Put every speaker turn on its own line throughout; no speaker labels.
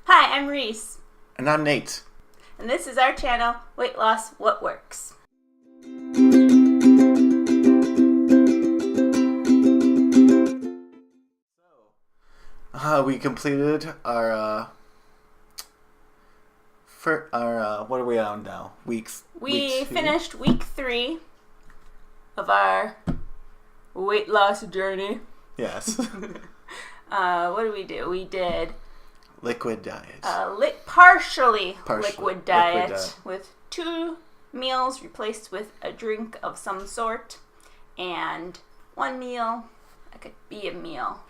Hi, I'm Reese.
And I'm Nate.
And this is our channel, Weight Loss, What Works.
We completed our what are we on now?
We finished week 3 of our weight loss journey.
Yes.
What did we do? We did
liquid diet.
Partially liquid diet
diet
with 2 meals replaced with a drink of some sort, and 1 meal that could be a meal.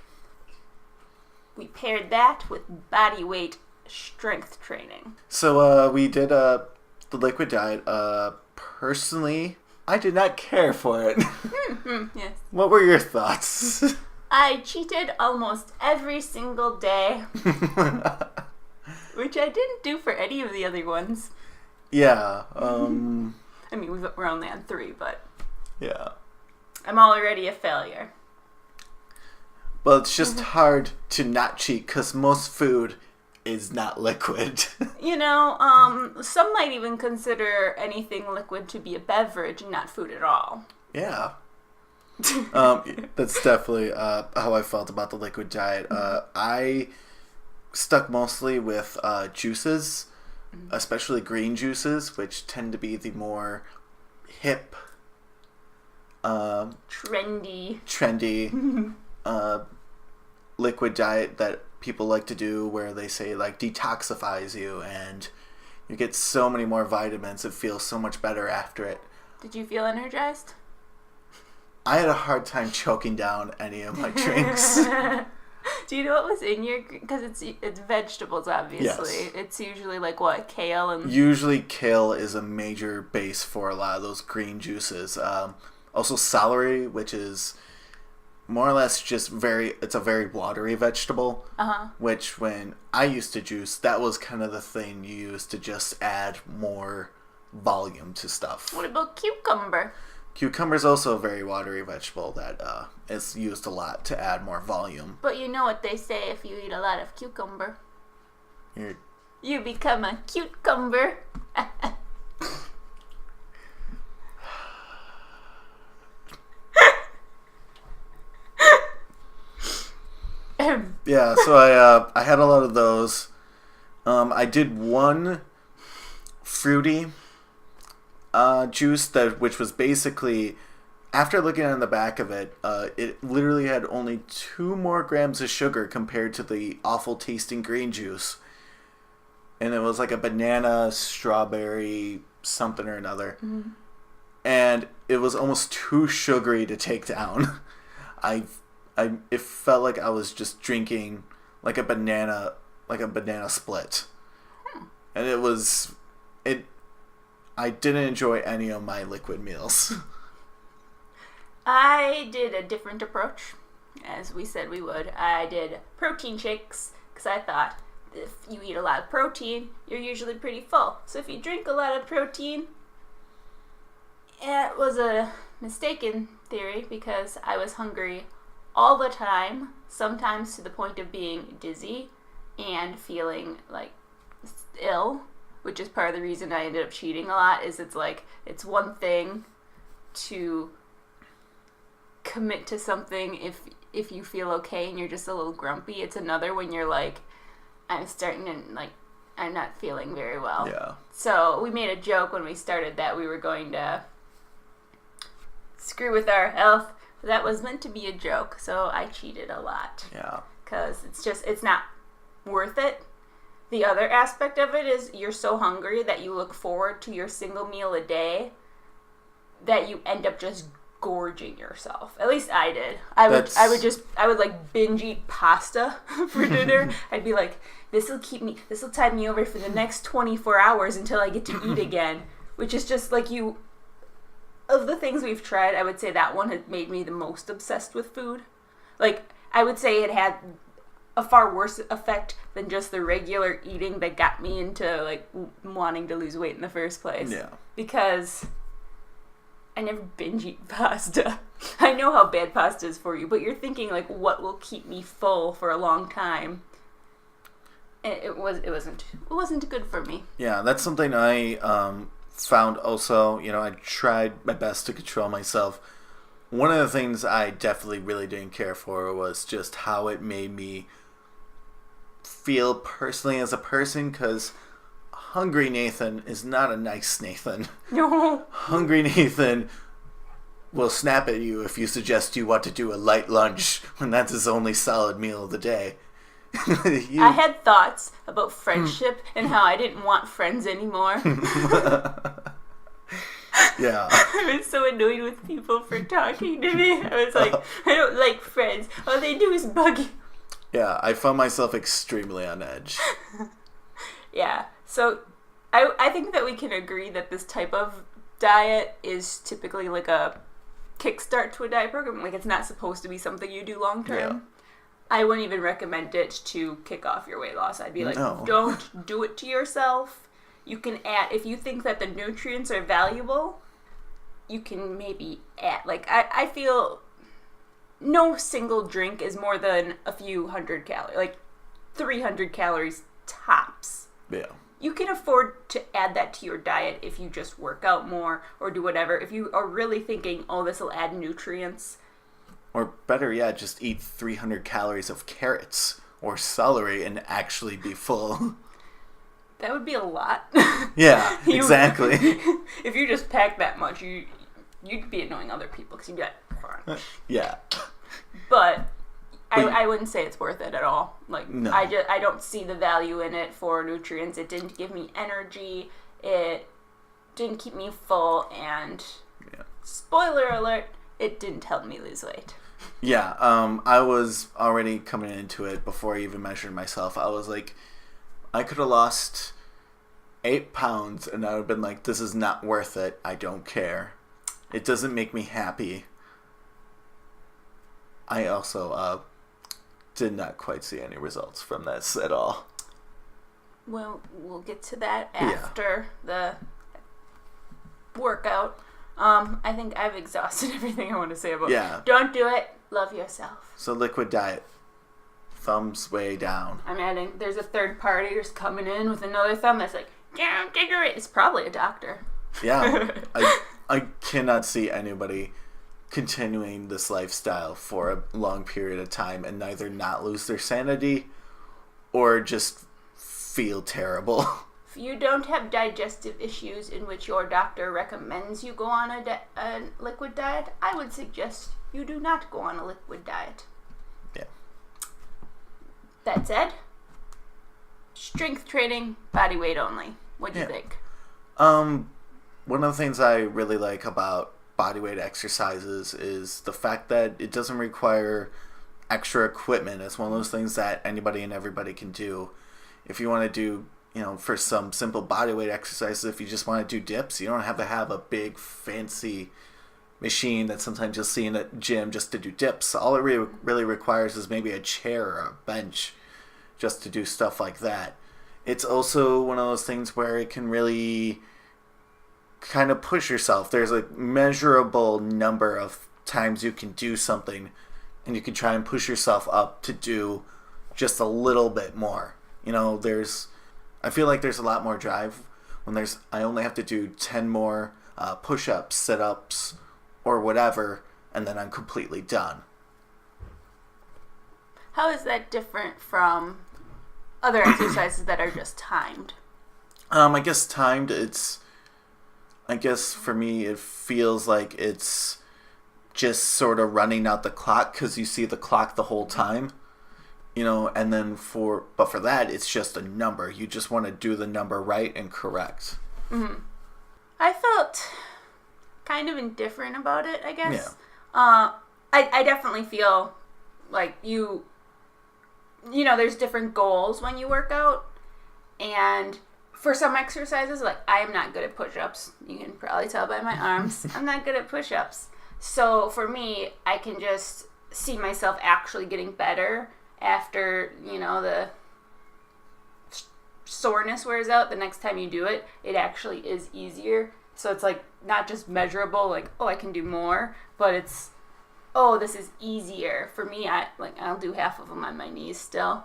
We paired that with body weight strength training.
So we did the liquid diet. Personally, I did not care for it.
Yes.
What were your thoughts?
I cheated almost every single day, which I didn't do for any of the other ones.
Yeah.
I mean, we're only on 3, but
yeah.
I'm already a failure.
Well, it's just hard to not cheat because most food is not liquid.
You know, some might even consider anything liquid to be a beverage and not food at all.
Yeah. That's definitely how I felt about the liquid diet. I stuck mostly with juices, especially green juices, which tend to be the more hip,
trendy
liquid diet that people like to do, where they say like detoxifies you and you get so many more vitamins. It feels so much better after it.
Did you feel energized?
I had a hard time choking down any of my drinks.
Do you know what was in your... Because it's vegetables, obviously.
Yes.
It's usually like what? Kale and...
Usually kale is a major base for a lot of those green juices. Also celery, which is more or less just it's a very watery vegetable. Which when I used to juice, that was kind of the thing you used to just add more volume to stuff.
What about cucumber?
Cucumber is also a very watery vegetable that is used a lot to add more volume.
But you know what they say, if you eat a lot of cucumber, you become a cucumber.
Yeah, so I had a lot of those. I did one fruity juice which was basically, after looking on the back of it, it literally had only 2 more grams of sugar compared to the awful tasting green juice, and it was like a banana strawberry something or another, and it was almost too sugary to take down. It felt like I was just drinking like a banana split, and I didn't enjoy any of my liquid meals.
I did a different approach, as we said we would. I did protein shakes, because I thought if you eat a lot of protein, you're usually pretty full. So if you drink a lot of protein, it was a mistaken theory, because I was hungry all the time, sometimes to the point of being dizzy and feeling like ill, which is part of the reason I ended up cheating a lot. Is it's one thing to commit to something if you feel okay and you're just a little grumpy. It's another when you're like, I'm not feeling very well.
Yeah.
So we made a joke when we started that we were going to screw with our health. That was meant to be a joke, so I cheated a lot.
Yeah.
Because it's not worth it. The other aspect of it is you're so hungry that you look forward to your single meal a day that you end up just gorging yourself. At least I did. I would like binge eat pasta for dinner. I'd be like, this will tide me over for the next 24 hours until I get to eat again. Which is just like of the things we've tried, I would say that one has made me the most obsessed with food. Like, I would say it had a far worse effect than just the regular eating that got me into like wanting to lose weight in the first place.
Yeah.
Because I never binge eat pasta. I know how bad pasta is for you, but you're thinking like, what will keep me full for a long time? it wasn't good for me.
Yeah, that's something I found also. I tried my best to control myself. One of the things I definitely really didn't care for was just how it made me feel personally as a person, because Hungry Nathan is not a nice Nathan.
No.
Hungry Nathan will snap at you if you suggest you want to do a light lunch when that's his only solid meal of the day.
I had thoughts about friendship and how I didn't want friends anymore.
Yeah.
I was so annoyed with people for talking to me. I was like, I don't like friends. All they do is bug you.
Yeah, I found myself extremely on edge.
Yeah, so I think that we can agree that this type of diet is typically like a kickstart to a diet program. Like, it's not supposed to be something you do long term.
Yeah.
I wouldn't even recommend it to kick off your weight loss. I'd be like,
No.
Don't do it to yourself. You can add, if you think that the nutrients are valuable, you can maybe add, like, I feel no single drink is more than a few hundred calories, like 300 calories tops.
Yeah.
You can afford to add that to your diet if you just work out more or do whatever. If you are really thinking, oh, this will add nutrients.
Or better yet, just eat 300 calories of carrots or celery and actually be full.
That would be a lot.
Yeah, exactly.
If you just pack that much, you'd be annoying other people because you'd be like,
Yeah.
But I wouldn't say it's worth it at all. Like,
No.
I don't see the value in it for nutrients. It didn't give me energy. It didn't keep me full. And spoiler alert, it didn't help me lose weight.
Yeah, I was already coming into it before I even measured myself. I was like, I could have lost 8 pounds and I would have been like, this is not worth it. I don't care. It doesn't make me happy. I also did not quite see any results from this at all.
Well, we'll get to that after the workout. I think I've exhausted everything I want to say about it.
Yeah.
Don't do it. Love yourself.
So liquid diet. Thumbs way down.
I'm adding, there's a third party who's coming in with another thumb that's like, don't take it. It's probably a doctor.
Yeah. I cannot see anybody continuing this lifestyle for a long period of time and neither not lose their sanity or just feel terrible.
If you don't have digestive issues in which your doctor recommends you go on a liquid diet, I would suggest you do not go on a liquid diet.
Yeah.
That said, strength training, body weight only. What do you think?
One of the things I really like about bodyweight exercises is the fact that it doesn't require extra equipment. It's one of those things that anybody and everybody can do. If you want to do, for some simple bodyweight exercises, if you just want to do dips, you don't have to have a big fancy machine that sometimes you'll see in a gym just to do dips. All it really requires is maybe a chair or a bench just to do stuff like that. It's also one of those things where it can really kind of push yourself. There's a measurable number of times you can do something and you can try and push yourself up to do just a little bit more. I feel like there's a lot more drive when I only have to do 10 more push-ups, sit-ups, or whatever, and then I'm completely done.
How is that different from other exercises that are just timed?
I guess timed, I guess for me it feels like it's just sort of running out the clock because you see the clock the whole time. And then for that, it's just a number. You just want to do the number right and correct.
Mm-hmm. I felt kind of indifferent about it, I guess.
Yeah.
I definitely feel like there's different goals when you work out. And for some exercises, like, I am not good at push-ups. You can probably tell by my arms. I'm not good at push-ups. So for me, I can just see myself actually getting better after, the soreness wears out. The next time you do it, it actually is easier. So it's like not just measurable, like, oh, I can do more, but it's, this is easier. For me, I'll do half of them on my knees still,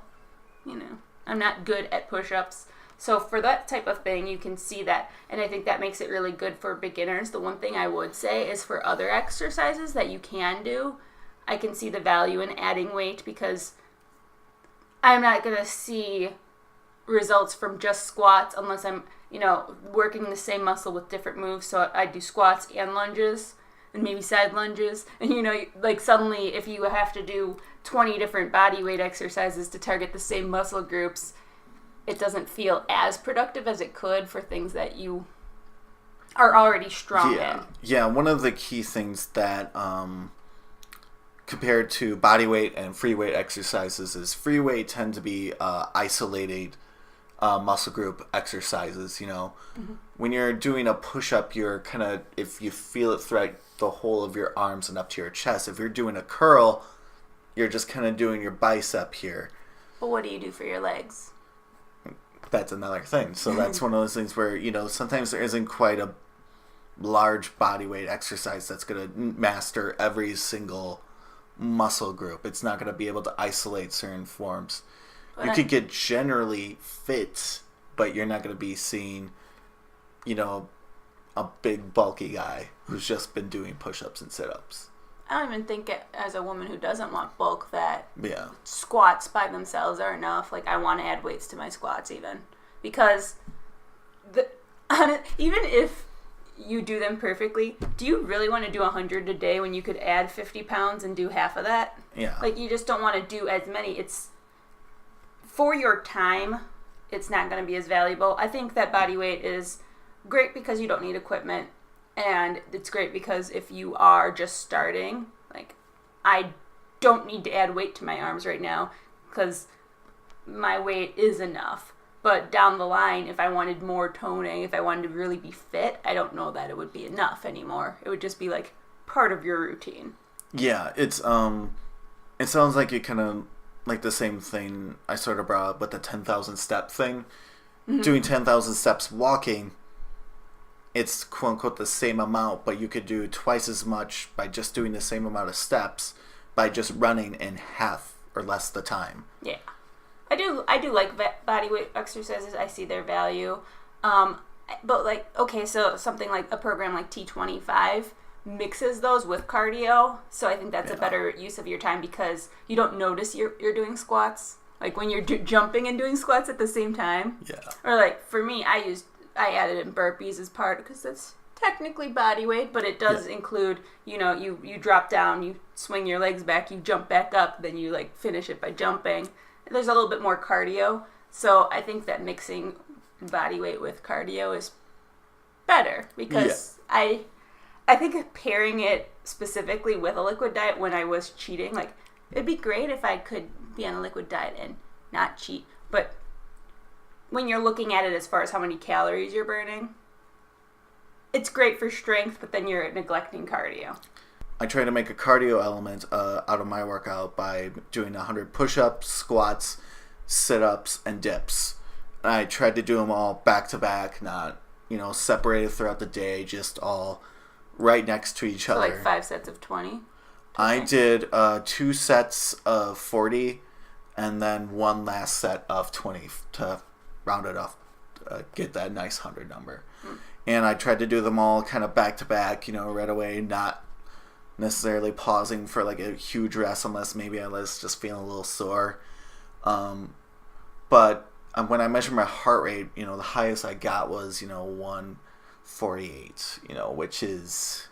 I'm not good at push-ups. So for that type of thing, you can see that, and I think that makes it really good for beginners. The one thing I would say is for other exercises that you can do, I can see the value in adding weight, because I'm not going to see results from just squats unless I'm, working the same muscle with different moves. So I do squats and lunges and maybe side lunges. And, like suddenly if you have to do 20 different body weight exercises to target the same muscle groups, it doesn't feel as productive as it could for things that you are already strong in.
Yeah, one of the key things that compared to body weight and free weight exercises is free weight tend to be isolated muscle group exercises. When you're doing a push-up, you're kind of, if you feel it throughout the whole of your arms and up to your chest. If you're doing a curl, you're just kind of doing your bicep here.
But what do you do for your legs?
That's another thing. So that's one of those things where, sometimes there isn't quite a large body weight exercise that's going to master every single muscle group. It's not going to be able to isolate certain forms. You could get generally fit, but you're not going to be seeing, a big bulky guy who's just been doing push-ups and sit-ups.
I don't even think as a woman who doesn't want bulk that
Yeah.
squats by themselves are enough. Like, I want to add weights to my squats even. Because even if you do them perfectly, do you really want to do 100 a day when you could add 50 pounds and do half of that?
Yeah.
Like, you just don't want to do as many. It's for your time, it's not going to be as valuable. I think that body weight is great because you don't need equipment. And it's great because if you are just starting, like, I don't need to add weight to my arms right now because my weight is enough. But down the line, if I wanted more toning, if I wanted to really be fit, I don't know that it would be enough anymore. It would just be like part of your routine.
Yeah, it's it sounds like you kind of like the same thing I sort of brought up with the 10,000 step thing. Mm-hmm. Doing 10,000 steps walking, it's quote unquote the same amount, but you could do twice as much by just doing the same amount of steps by just running in half or less the time.
Yeah. I do like body weight exercises. I see their value. But like, okay, so something like a program like T25 mixes those with cardio. So I think that's a better use of your time because you don't notice you're doing squats. Like when you're jumping and doing squats at the same time.
Yeah.
Or like for me, I added in burpees as part because that's technically body weight, but it does include, you drop down, you swing your legs back, you jump back up, then you like finish it by jumping. There's a little bit more cardio, so I think that mixing body weight with cardio is better because I think pairing it specifically with a liquid diet when I was cheating, like it'd be great if I could be on a liquid diet and not cheat, but when you're looking at it as far as how many calories you're burning, it's great for strength, but then you're neglecting cardio.
I try to make a cardio element out of my workout by doing 100 push-ups, squats, sit-ups, and dips. And I tried to do them all back-to-back, not, separated throughout the day, just all right next to each other.
So like 5 sets of 20?
I did 2 sets of 40 and then one last set of 20 to round it off, get that nice 100 number. And I tried to do them all kind of back-to-back, right away, not necessarily pausing for like a huge rest unless maybe I was just feeling a little sore. But when I measured my heart rate, the highest I got was 148, which is,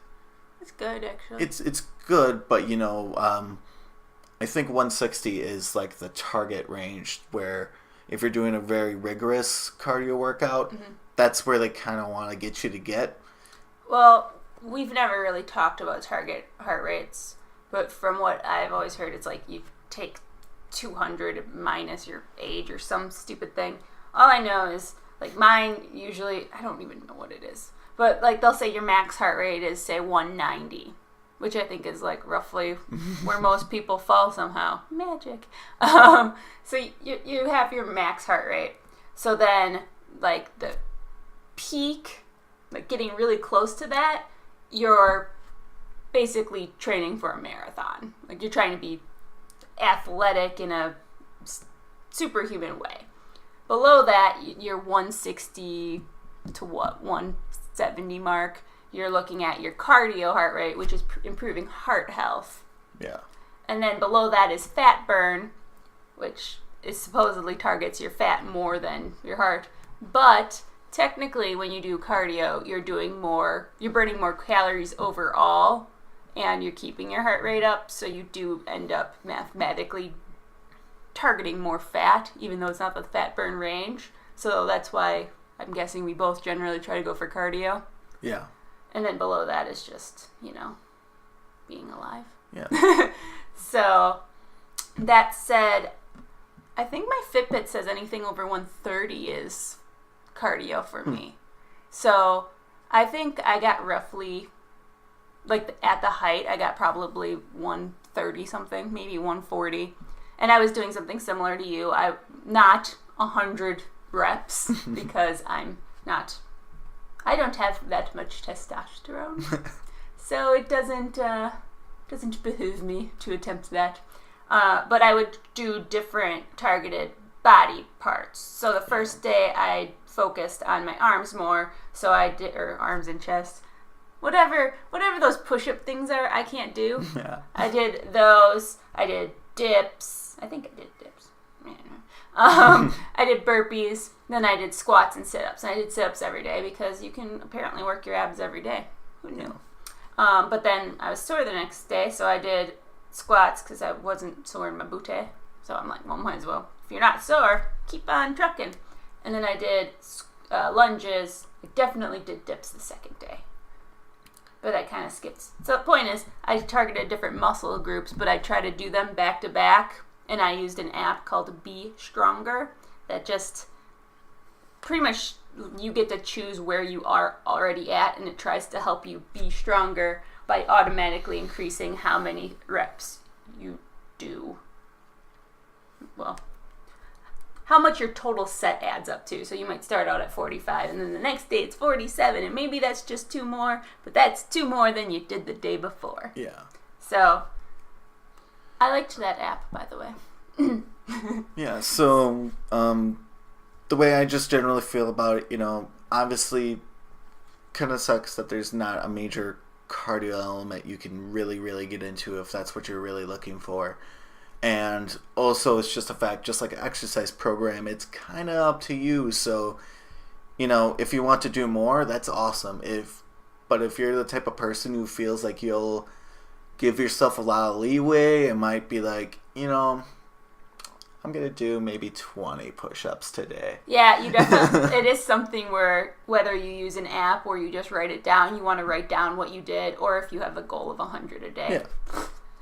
it's good actually.
It's good, but I think 160 is like the target range where if you're doing a very rigorous cardio workout, that's where they kind of want to get you to get.
Well, we've never really talked about target heart rates, but from what I've always heard, it's like you take 200 minus your age or some stupid thing. All I know is, like, mine usually, I don't even know what it is, but, like, they'll say your max heart rate is, say, 190, which I think is, like, roughly where most people fall somehow. Magic. So you have your max heart rate. So then, like, the peak, like, getting really close to that, you're basically training for a marathon. Like, you're trying to be athletic in a superhuman way. below that, your 160 to 170 mark, you're looking at your cardio heart rate, which is improving heart health.
Yeah.
And then below that is fat burn, which is supposedly targets your fat more than your heart. But technically, when you do cardio, you're burning more calories overall, and you're keeping your heart rate up, so you do end up mathematically targeting more fat, even though it's not the fat burn range. So that's why I'm guessing we both generally try to go for cardio.
Yeah.
And then below that is just, being alive.
Yeah.
So, that said, I think my Fitbit says anything over 130 is cardio for me. So, I think I got roughly, at the height, I got probably 130 something, maybe 140. And I was doing something similar to you. Not 100 reps because I don't have that much testosterone. So it doesn't behoove me to attempt that. But I would do different targeted body parts. So the first day I focused on my arms more. So I did, or arms and chest. Whatever those push-up things are, I can't do.
Yeah.
I did those. I did dips. I think I did dips. I did burpees. Then I did squats and sit-ups. And I did sit-ups every day because you can apparently work your abs every day. Who knew? But then I was sore the next day, so I did squats because I wasn't sore in my booty. So I'm like, well, might as well. If you're not sore, keep on trucking. And then I did lunges. I definitely did dips the second day. But I kind of skipped. So the point is, I targeted different muscle groups, but I try to do them back to back. And I used an app called Be Stronger that just pretty much you get to choose where you are already at, and it tries to help you be stronger by automatically increasing how many reps you do. Well, how much your total set adds up to. So you might start out at 45, and then the next day it's 47, and maybe that's just 2 more, but that's 2 more than you did the day before.
Yeah.
So I liked that app, by the way.
Yeah, so the way I just generally feel about it, obviously kind of sucks that there's not a major cardio element you can really, really get into if that's what you're really looking for. And also it's just a fact, just like an exercise program, it's kind of up to you. So, if you want to do more, that's awesome. But if you're the type of person who feels like you'll give yourself a lot of leeway, it might be like, I'm going to do maybe 20 push-ups today.
Yeah, you definitely, it is something where whether you use an app or you just write it down, you want to write down what you did, or if you have a goal of 100 a day.
Yeah.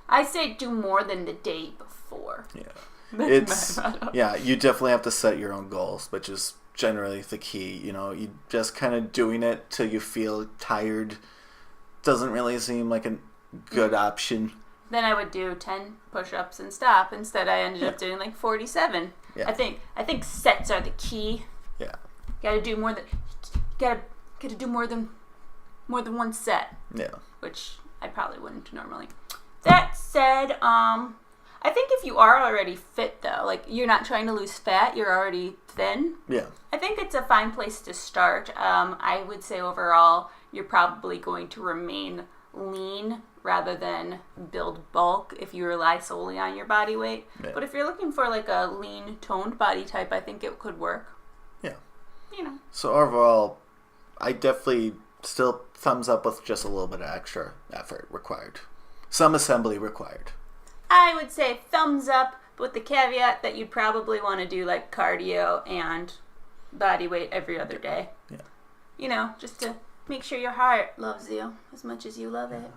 I say do more than the day before.
Yeah. You definitely have to set your own goals, which is generally the key. You just kind of doing it till you feel tired doesn't really seem like a good option.
Then I would do 10 push-ups and stop. Instead, I ended up doing 47.
Yeah.
I think sets are the key.
Yeah.
Got to do more than one set.
Yeah.
Which I probably wouldn't normally. That said, I think if you are already fit though, you're not trying to lose fat, you're already thin.
Yeah.
I think it's a fine place to start. I would say overall, you're probably going to remain lean rather than build bulk if you rely solely on your body weight.
Yeah.
But if you're looking for a lean, toned body type, I think it could work.
Yeah.
So
overall, I definitely still thumbs up with just a little bit of extra effort required. Some assembly required.
I would say thumbs up, but with the caveat that you'd probably want to do cardio and body weight every other day.
Yeah.
Just to make sure your heart loves you as much as you love it.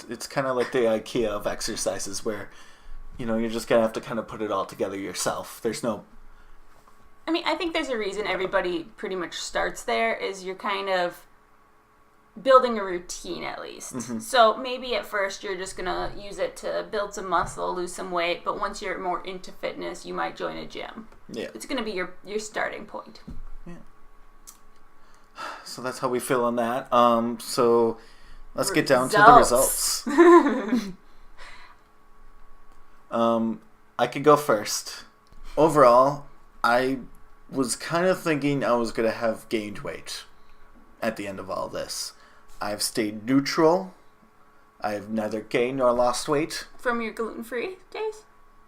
It's kind of like the IKEA of exercises where, you're just going to have to kind of put it all together yourself. There's no...
I think there's a reason everybody pretty much starts there is you're kind of building a routine at least. Mm-hmm. So maybe at first you're just going to use it to build some muscle, lose some weight, but once you're more into fitness, you might join a gym.
Yeah.
It's going to be your starting point.
Yeah. So that's how we feel on that. So let's get down to the results. I could go first. Overall, I was kind of thinking I was going to have gained weight at the end of all this. I've stayed neutral. I've neither gained nor lost weight.
From your gluten-free days?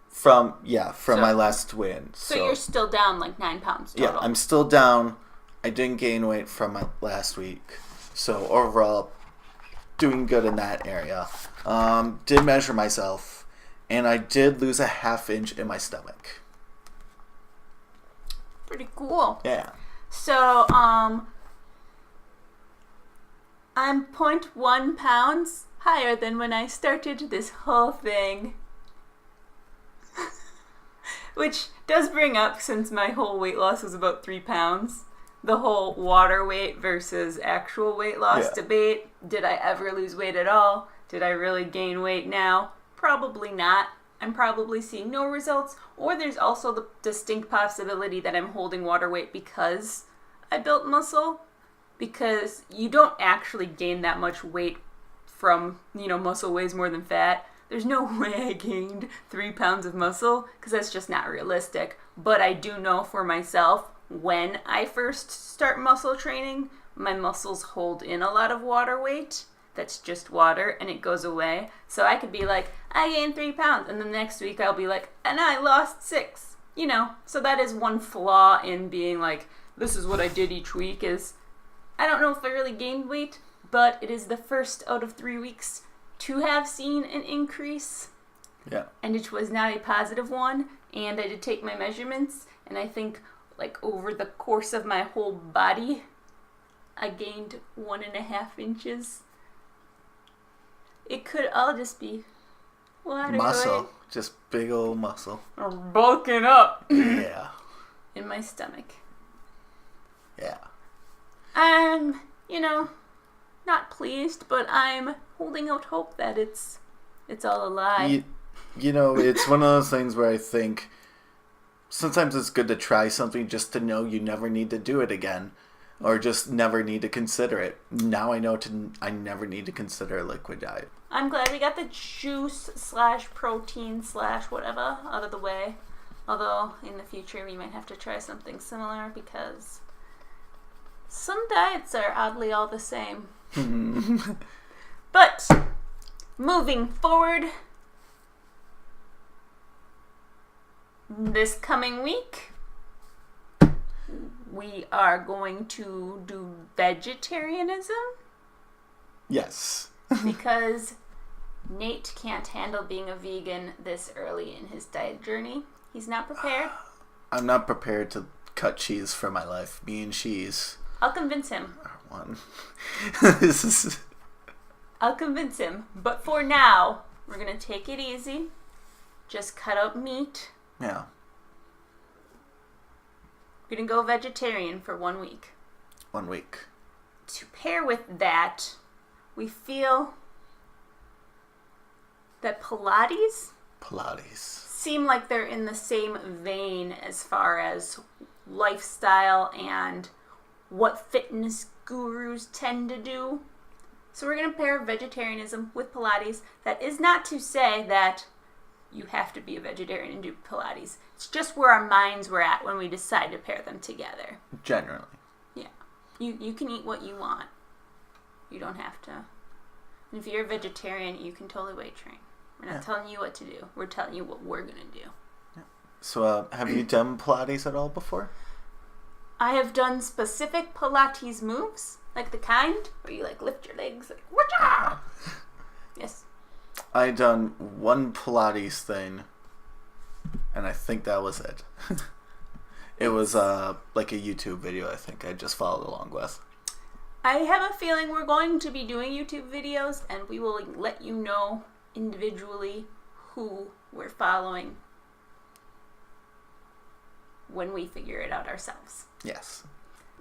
From my last win.
So you're still down like 9 pounds total?
Yeah, I'm still down. I didn't gain weight from my last week. So overall, doing good in that area. Did measure myself, and I did lose a ½ inch in my stomach.
Pretty cool.
Yeah.
So, I'm 0.1 pounds higher than when I started this whole thing. Which does bring up, since my whole weight loss was about 3 pounds, the whole water weight versus actual weight loss debate. Did I ever lose weight at all? Did I really gain weight now? Probably not. I'm probably seeing no results. Or there's also the distinct possibility that I'm holding water weight because I built muscle. Because you don't actually gain that much weight from, muscle weighs more than fat. There's no way I gained 3 pounds of muscle, because that's just not realistic. But I do know for myself, when I first start muscle training, my muscles hold in a lot of water weight. That's just water, and it goes away. So I could be like, I gained 3 pounds, and the next week I'll be like, and I lost 6. So that is one flaw in being like, this is what I did each week, is I don't know if I really gained weight, but it is the first out of 3 weeks to have seen an increase.
Yeah.
And it was not a positive one. And I did take my measurements, and I think over the course of my whole body, I gained 1.5 inches. It could all just be water
muscle.
weight.
Just big old muscle.
I'm bulking up.
Yeah.
In my stomach.
Yeah.
I'm, not pleased, but I'm holding out hope that it's all a lie.
It's one of those things where I think sometimes it's good to try something just to know you never need to do it again, or just never need to consider it. Now I know I never need to consider a liquid diet.
I'm glad we got the juice / protein / whatever out of the way. Although in the future we might have to try something similar, because some diets are oddly all the same. But moving forward, this coming week, we are going to do vegetarianism.
Yes.
Because Nate can't handle being a vegan this early in his diet journey. He's not prepared.
I'm not prepared to cut cheese from my life. Me and cheese.
I'll convince him.
One.
I'll convince him. But for now, we're going to take it easy. Just cut out meat.
Yeah.
We're going to go vegetarian for 1 week.
1 week.
To pair with that, we feel that Pilates seem like they're in the same vein as far as lifestyle and what fitness gurus tend to do. So we're going to pair vegetarianism with Pilates. That is not to say that you have to be a vegetarian and do Pilates. It's just where our minds were at when we decided to pair them together.
Generally.
Yeah. You can eat what you want. You don't have to. And if you're a vegetarian, you can totally weight train. We're not telling you what to do. We're telling you what we're going to do.
Yeah. So have you done Pilates at all before?
I have done specific Pilates moves, like the kind where you lift your legs, whatcha! Yes.
I done one Pilates thing, and I think that was it. It was like a YouTube video, I think I just followed along with.
I have a feeling we're going to be doing YouTube videos, and we will let you know individually who we're following when we figure it out ourselves.
Yes.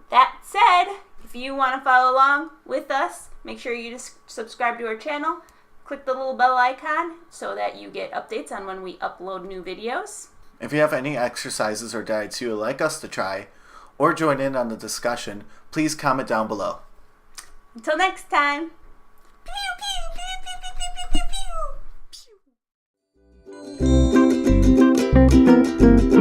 That said, if you want to follow along with us, make sure you just subscribe to our channel. Click the little bell icon so that you get updates on when we upload new videos.
If you have any exercises or diets you would like us to try, or join in on the discussion, please comment down below.
Until next time. Pew, pew, pew, pew, pew, pew, pew, pew, pew.